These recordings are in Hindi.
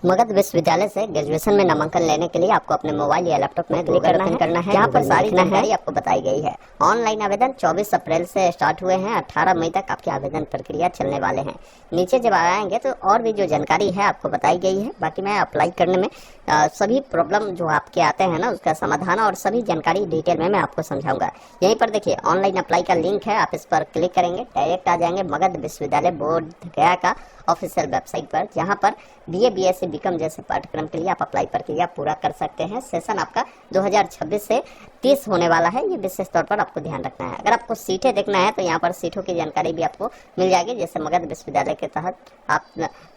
मगध विश्वविद्यालय से ग्रेजुएशन में नामांकन लेने के लिए आपको अपने मोबाइल या लैपटॉप में करना है। यहाँ पर सारी जानकारी आपको बताई गई है। ऑनलाइन आवेदन 24 अप्रैल से स्टार्ट हुए हैं। 18 मई तक आपके आवेदन प्रक्रिया चलने वाले हैं। नीचे जब आएंगे तो और भी जो जानकारी है आपको बताई गई है। बाकी मैं अप्लाई करने में सभी प्रॉब्लम जो आपके आते हैं ना उसका समाधान और सभी जानकारी डिटेल में मैं आपको समझाऊंगा। यहीं पर देखिए ऑनलाइन अप्लाई का लिंक है, आप इस पर क्लिक करेंगे डायरेक्ट आ जाएंगे मगध विश्वविद्यालय बोर्ड गया का ऑफिशियल वेबसाइट पर, जहां पर बीए बीएससी बीकॉम जैसे पाठ्यक्रम के लिए आप अप्लाई प्रक्रिया पूरा कर सकते हैं। सेशन आपका 2026 से 30 होने वाला है, ये विशेष तौर पर आपको ध्यान रखना है। अगर आपको सीटें देखना है तो यहाँ पर सीटों की जानकारी भी आपको मिल जाएगी। जैसे मगध विश्वविद्यालय के तहत आप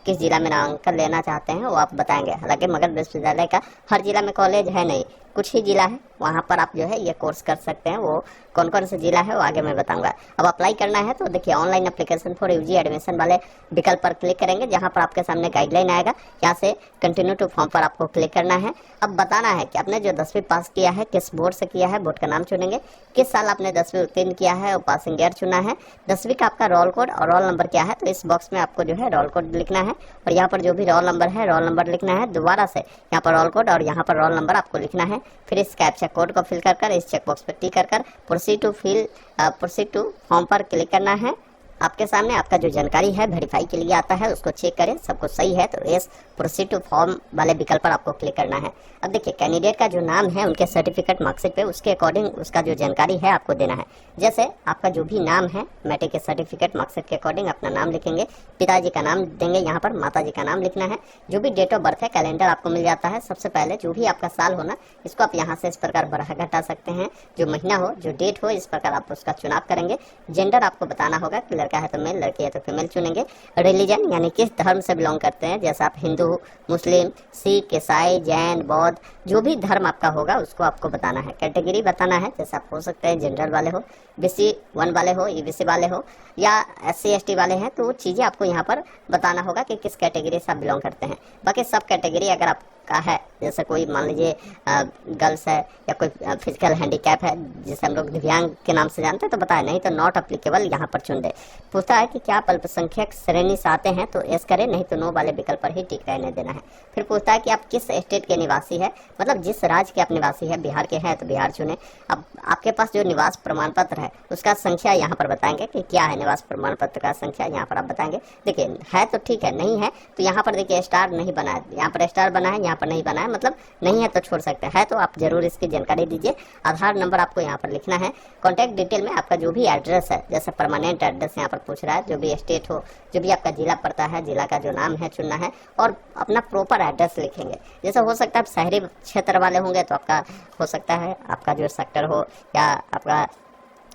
किस जिला में नामांकन लेना चाहते हैं वो आप बताएंगे। हालांकि मगध विश्वविद्यालय का हर जिला में कॉलेज है नहीं, कुछ ही जिला है, वहाँ पर आप जो है ये कोर्स कर सकते हैं। वो कौन कौन से जिला है वो आगे मैं बताऊंगा। अब अप्लाई करना है तो देखिए online application for UG admission वाले विकल्प पर क्लिक करेंगे, जहाँ पर आपके सामने गाइडलाइन आएगा। यहाँ से कंटिन्यू टू फॉर्म पर आपको क्लिक करना है। अब बताना है कि आपने जो 10वीं पास किया है किस बोर्ड से किया है, बोर्ड का नाम चुनेंगे, किस साल आपने 10वीं उत्तीर्ण किया है और पासिंग ईयर चुना है, 10वीं का आपका रोल कोड और रोल नंबर क्या है, तो इस बॉक्स में आपको जो है रोल कोड लिखना है और यहाँ पर जो भी रोल नंबर है रोल नंबर लिखना है। दोबारा से यहाँ पर रोल कोड और यहाँ पर रोल नंबर आपको लिखना है। फिर इस कैप्चा कोड को फिल कर इस चेकबॉक्स पर टिक कर प्रोसीड टू फॉर्म पर क्लिक करना है। आपके सामने आपका जो जानकारी है वेरीफाई के लिए आता है, उसको चेक करें, सब कुछ सही है तो इस प्रोसीड टू फॉर्म वाले विकल्प पर आपको क्लिक करना है। अब देखिए कैंडिडेट का जो नाम है उनके सर्टिफिकेट मार्कशीट पे उसके अकॉर्डिंग उसका जो जानकारी है आपको देना है। जैसे आपका जो भी नाम है मैट्रिक के सर्टिफिकेट मार्कशीट के अकॉर्डिंग अपना नाम लिखेंगे, पिताजी का नाम देंगे, यहाँ पर माताजी का नाम लिखना है। जो भी डेट ऑफ बर्थ है कैलेंडर आपको मिल जाता है। सबसे पहले जो भी आपका साल होना इसको आप यहाँ से इस प्रकार बढ़ा घटा सकते हैं। जो महीना हो जो डेट हो इस प्रकार आप उसका चुनाव करेंगे। जेंडर आपको बताना होगा कि लड़का है तो मेल, लड़की है तो फीमेल चुनेंगे। रिलीजन यानी किस धर्म से बिलोंग करते हैं, जैसे आप हिंदू, मुस्लिम, सिख, ईसाई, जैन, बौद्ध, जो भी धर्म आपका होगा उसको आपको बताना है। कैटेगरी बताना है, जैसे आप हो सकते हैं जनरल वाले हो, बीसी 1 वाले हो, ईबीसी वाले हो या एससी एसटी वाले हैं, तो वो चीज़ें आपको यहाँ पर बताना होगा कि किस कैटेगरी से आप बिलोंग करते हैं। बाकी सब कैटेगरी अगर आप का है, जैसे कोई मान लीजिए गर्ल्स है या कोई फिजिकल हैंडीकैप है जिसे हम लोग दिव्यांग के नाम से जानते हैं तो बताए, नहीं तो नॉट अप्लीकेबल यहाँ पर चुन दे। पूछता है कि क्या आप अल्पसंख्यक श्रेणी से आते हैं तो एस करें, नहीं तो नो वाले विकल्प पर ही टिक रहने देना है। फिर पूछता है कि आप किस स्टेट के निवासी है, मतलब जिस राज्य के आप निवासी है, बिहार के हैं तो बिहार चुने। अब आपके पास जो निवास प्रमाण पत्र है उसका संख्या यहाँ पर बताएंगे कि क्या है निवास प्रमाण पत्र का संख्या, यहाँ पर आप बताएंगे। देखिए है तो ठीक है, नहीं है तो यहाँ पर देखिए स्टार नहीं बना है, यहाँ पर स्टार बना है, यहाँ पर नहीं बना है, मतलब नहीं है तो छोड़ सकते हैं, तो आप जरूर इसकी जानकारी दीजिए। आधार नंबर आपको यहाँ पर लिखना है। कॉन्टैक्ट डिटेल में आपका जो भी एड्रेस है, जैसे परमानेंट एड्रेस यहाँ पर पूछ रहा है, जो भी स्टेट हो, जो भी आपका जिला पड़ता है, जिला का जो नाम है चुनना है और अपना प्रॉपर एड्रेस लिखेंगे। जैसे हो सकता है शहरी क्षेत्र वाले होंगे तो आपका हो सकता है आपका जो सेक्टर हो या आपका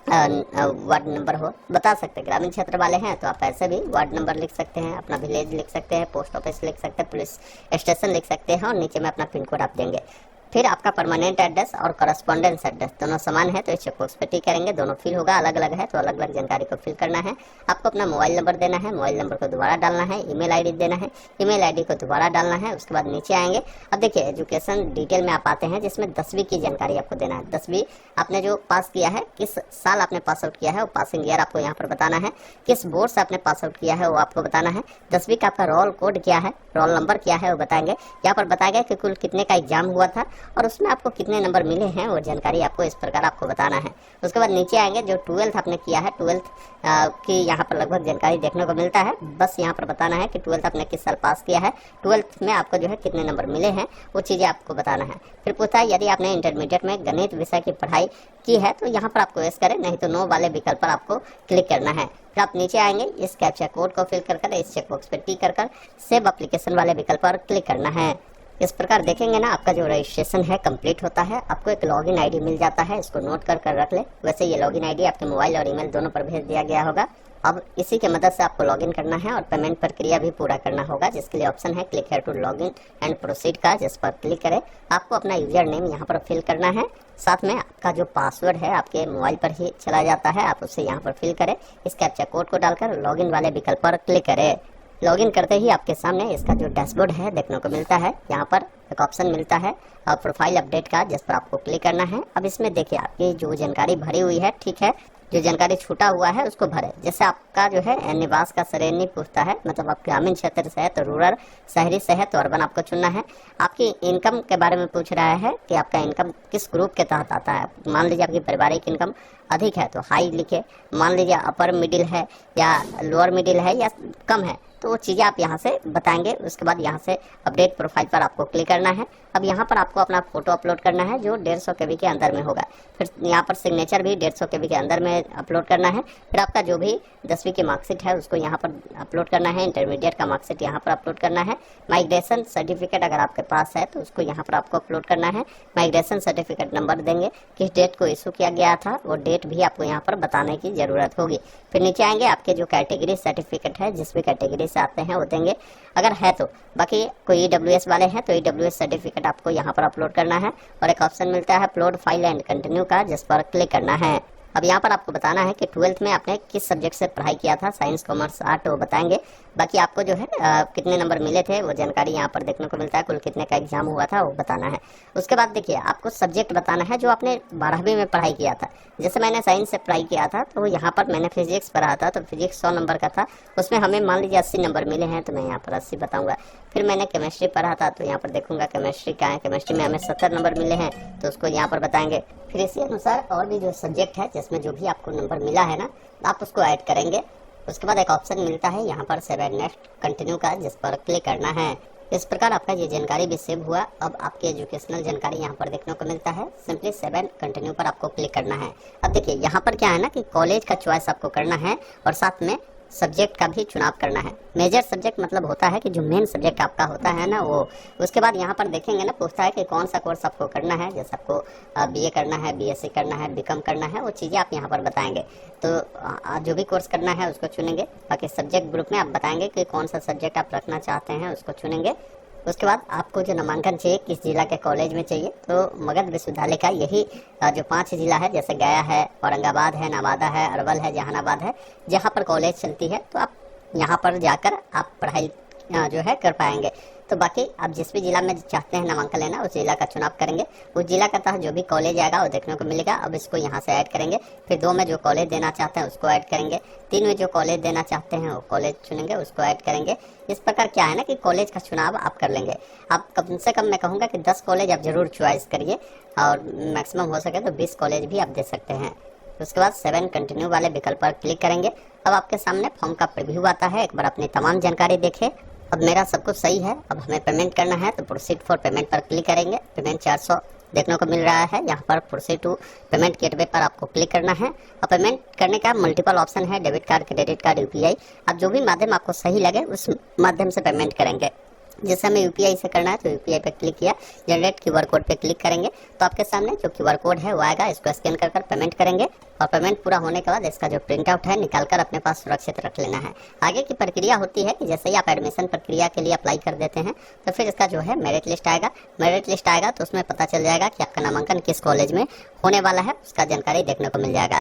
वार्ड नंबर हो बता सकते हैं। ग्रामीण क्षेत्र वाले हैं तो आप ऐसे भी वार्ड नंबर लिख सकते हैं, अपना विलेज लिख सकते हैं, पोस्ट ऑफिस लिख सकते हैं, पुलिस स्टेशन लिख सकते हैं और नीचे में अपना पिन कोड आप देंगे। फिर आपका परमानेंट एड्रेस और करस्पॉन्डेंस एड्रेस दोनों समान है तो इस चेकबॉक्स पे टिक करेंगे। दोनों फिल होगा, अलग अलग है तो अलग अलग जानकारी को फिल करना है। आपको अपना मोबाइल नंबर देना है, मोबाइल नंबर को दोबारा डालना है, ईमेल आईडी देना है, ईमेल आईडी को दोबारा डालना है। उसके बाद नीचे आएंगे। अब देखिए एजुकेशन डिटेल में आप आते हैं जिसमें 10वीं की जानकारी आपको देना है। 10वीं आपने जो पास किया है, किस साल आपने पास आउट किया है वो पासिंग ईयर आपको यहाँ पर बताना है। किस बोर्ड से आपने पास आउट किया है वो आपको बताना है। 10वीं का आपका रोल कोड क्या है, रोल नंबर क्या है वो बताएंगे। यहाँ पर बताएगा कि कुल कितने का एग्जाम हुआ था और उसमें आपको कितने नंबर मिले हैं वो जानकारी आपको इस प्रकार आपको बताना है। उसके बाद नीचे आएंगे, जो 12th आपने किया है 12th की यहाँ पर लगभग जानकारी देखने को मिलता है। बस यहाँ पर बताना है कि 12th आपने किस साल पास किया है, 12th में आपको जो है कितने नंबर मिले हैं वो चीज़ें आपको बताना है। फिर पूछता है यदि आपने इंटरमीडिएट में गणित विषय की पढ़ाई की है तो यहाँ पर आपको यस करें, नहीं तो नो वाले विकल्प पर आपको क्लिक करना है। फिर आप नीचे आएंगे, इस कैप्चा कोड को फिल कर इस चेकबॉक्स पर टिक कर सेव एप्लीकेशन वाले विकल्प पर क्लिक करना है। इस प्रकार देखेंगे ना आपका जो रजिस्ट्रेशन है कंप्लीट होता है। आपको एक लॉगिन आईडी मिल जाता है, इसको नोट कर रख ले। वैसे ये लॉगिन आईडी आपके मोबाइल और ईमेल दोनों पर भेज दिया गया होगा। अब इसी की मदद से आपको लॉगिन करना है और पेमेंट प्रक्रिया भी पूरा करना होगा, जिसके लिए ऑप्शन है click here to login and proceed का, जिस पर क्लिक करें। आपको अपना यूजर नेम यहाँ पर फिल करना है, साथ में आपका जो पासवर्ड है आपके मोबाइल पर ही चला जाता है, आप उसे यहाँ पर फिल करें। इस कैप्चा कोड को डालकर लॉगिन वाले विकल्प पर क्लिक करें। लॉगिन करते ही आपके सामने इसका जो डैशबोर्ड है देखने को मिलता है। यहाँ पर एक ऑप्शन मिलता है प्रोफाइल अपडेट का, जिस पर आपको क्लिक करना है। अब इसमें देखिए आपकी जो जानकारी भरी हुई है ठीक है, जो जानकारी छूटा हुआ है उसको भरे। जैसे आपका जो है निवास का श्रेणी पूछता है, मतलब आप ग्रामीण क्षेत्र से है तो रूरल, शहरी से है तो अर्बन आपको चुनना है। आपकी इनकम के बारे में पूछ रहा है कि आपका इनकम किस ग्रुप के तहत आता है। मान लीजिए आपकी पारिवारिक इनकम अधिक है तो हाई लिखे, मान लीजिए अपर मिडिल है या लोअर मिडिल है या कम है, तो वो चीज़ें आप यहाँ से बताएंगे। उसके बाद यहाँ से अपडेट प्रोफाइल पर आपको क्लिक करना है। अब यहाँ पर आपको अपना फोटो अपलोड करना है जो 150 KB के अंदर में होगा। फिर यहाँ पर सिग्नेचर भी 150 KB के अंदर में अपलोड करना है। फिर आपका जो भी 10वीं की मार्कशीट है उसको यहाँ पर अपलोड करना है। इंटरमीडिएट का मार्कशीट यहाँ पर अपलोड करना है। माइग्रेशन सर्टिफिकेट अगर आपके पास है तो उसको यहाँ पर आपको अपलोड करना है। माइग्रेशन सर्टिफिकेट नंबर देंगे, किस डेट को इशू किया गया था वो डेट भी आपको यहाँ पर बताने की ज़रूरत होगी। फिर नीचे आएंगे, आपके जो कैटेगरी सर्टिफिकेट है जिस भी कैटेगरी से आते हैं वो देंगे अगर है तो। बाकी कोई EWS वाले हैं तो EWS सर्टिफिकेट आपको यहाँ पर अपलोड करना है। और एक ऑप्शन मिलता है अपलोड फाइल एंड कंटिन्यू का, जिस पर क्लिक करना है। अब यहाँ पर आपको बताना है कि 12th में आपने किस सब्जेक्ट से पढ़ाई किया था, साइंस, कॉमर्स, आर्ट, वो बताएंगे। बाकी आपको जो है कितने नंबर मिले थे वो जानकारी यहाँ पर देखने को मिलता है। कुल कितने का एग्जाम हुआ था वो बताना है। उसके बाद देखिए आपको सब्जेक्ट बताना है जो आपने 12वीं में पढ़ाई किया था। जैसे मैंने साइंस से पढ़ाई किया था तो यहाँ पर मैंने फिजिक्स पढ़ा था, तो फिजिक्स 100 नंबर का था, उसमें हमें मान लीजिए 80 नंबर मिले हैं तो मैं यहाँ पर 80 बताऊँगा। फिर मैंने केमिस्ट्री पढ़ा था तो यहाँ पर देखूंगा केमिस्ट्री का है, केमिस्ट्री में हमें 70 नंबर मिले हैं तो उसको यहाँ पर बताएंगे। फिर इसी अनुसार और भी जो सब्जेक्ट है जिसमें जो भी आपको नंबर मिला है ना आप उसको ऐड करेंगे। उसके बाद एक ऑप्शन मिलता है यहाँ पर 7 नेक्स्ट कंटिन्यू का, जिस पर क्लिक करना है। इस प्रकार आपका ये जानकारी भी सेव हुआ। अब आपकी एजुकेशनल जानकारी यहाँ पर देखने को मिलता है। सिंपली 7 कंटिन्यू पर आपको क्लिक करना है। अब देखिए यहाँ पर क्या है ना कि कॉलेज का चॉइस आपको करना है और साथ में सब्जेक्ट का भी चुनाव करना है। मेजर सब्जेक्ट मतलब होता है कि जो मेन सब्जेक्ट आपका होता है ना वो। उसके बाद यहाँ पर देखेंगे ना पूछता है कि कौन सा कोर्स आपको करना है। जैसे आपको BA करना है, BSc करना है, BCom करना है, वो चीज़ें आप यहाँ पर बताएंगे। तो जो भी कोर्स करना है उसको चुनेंगे। बाकी सब्जेक्ट ग्रुप में आप बताएंगे कि कौन सा सब्जेक्ट आप रखना चाहते हैं, उसको चुनेंगे। उसके बाद आपको जो नामांकन चाहिए किस जिला के कॉलेज में चाहिए, तो मगध विश्वविद्यालय का यही जो 5 जिला है, जैसे गया है, औरंगाबाद है, नवादा है, अरवल है, जहानाबाद है, जहाँ पर कॉलेज चलती है तो आप यहाँ पर जाकर आप पढ़ाई जो है कर पाएंगे। तो बाकी आप जिस भी जिला में चाहते हैं नामांकन लेना उस जिला का चुनाव करेंगे। उस जिला का तहत जो भी कॉलेज आएगा वो देखने को मिलेगा। अब इसको यहाँ से ऐड करेंगे। फिर 2 में जो कॉलेज देना चाहते हैं उसको ऐड करेंगे। 3 में जो कॉलेज देना चाहते हैं वो कॉलेज चुनेंगे, उसको ऐड करेंगे। इस प्रकार क्या है ना कि कॉलेज का चुनाव आप कर लेंगे। आप कम से कम मैं कहूँगा कि 10 कॉलेज आप जरूर चॉइस करिए और मैक्सिमम हो सके तो 20 कॉलेज भी आप दे सकते हैं। उसके बाद 7 कंटिन्यू वाले विकल्प पर क्लिक करेंगे। अब आपके सामने फॉर्म का प्रीव्यू आता है। एक बार अपनी तमाम जानकारी देखें। अब मेरा सब कुछ सही है। अब हमें पेमेंट करना है तो प्रोसीड फॉर पेमेंट पर क्लिक करेंगे। पेमेंट 400 देखने को मिल रहा है। यहाँ पर प्रोसीड टू पेमेंट गेटवे पर आपको क्लिक करना है। और पेमेंट करने का मल्टीपल ऑप्शन है, debit card, credit card, UPI। अब जो भी माध्यम आपको सही लगे उस माध्यम से पेमेंट करेंगे। जैसे हमें UPI से करना है तो UPI पे क्लिक किया, जनरेट QR कोड पे क्लिक करेंगे तो आपके सामने जो QR कोड है वो आएगा। इसको स्कैन कर पेमेंट करेंगे और पेमेंट पूरा होने के बाद इसका जो प्रिंट आउट है निकाल कर अपने पास सुरक्षित रख लेना है। आगे की प्रक्रिया होती है कि जैसे ही आप एडमिशन प्रक्रिया के लिए अप्लाई कर देते हैं तो फिर इसका जो है मेरिट लिस्ट आएगा। मेरिट लिस्ट आएगा तो उसमें पता चल जाएगा कि आपका नामांकन किस कॉलेज में होने वाला है, उसका जानकारी देखने को मिल जाएगा।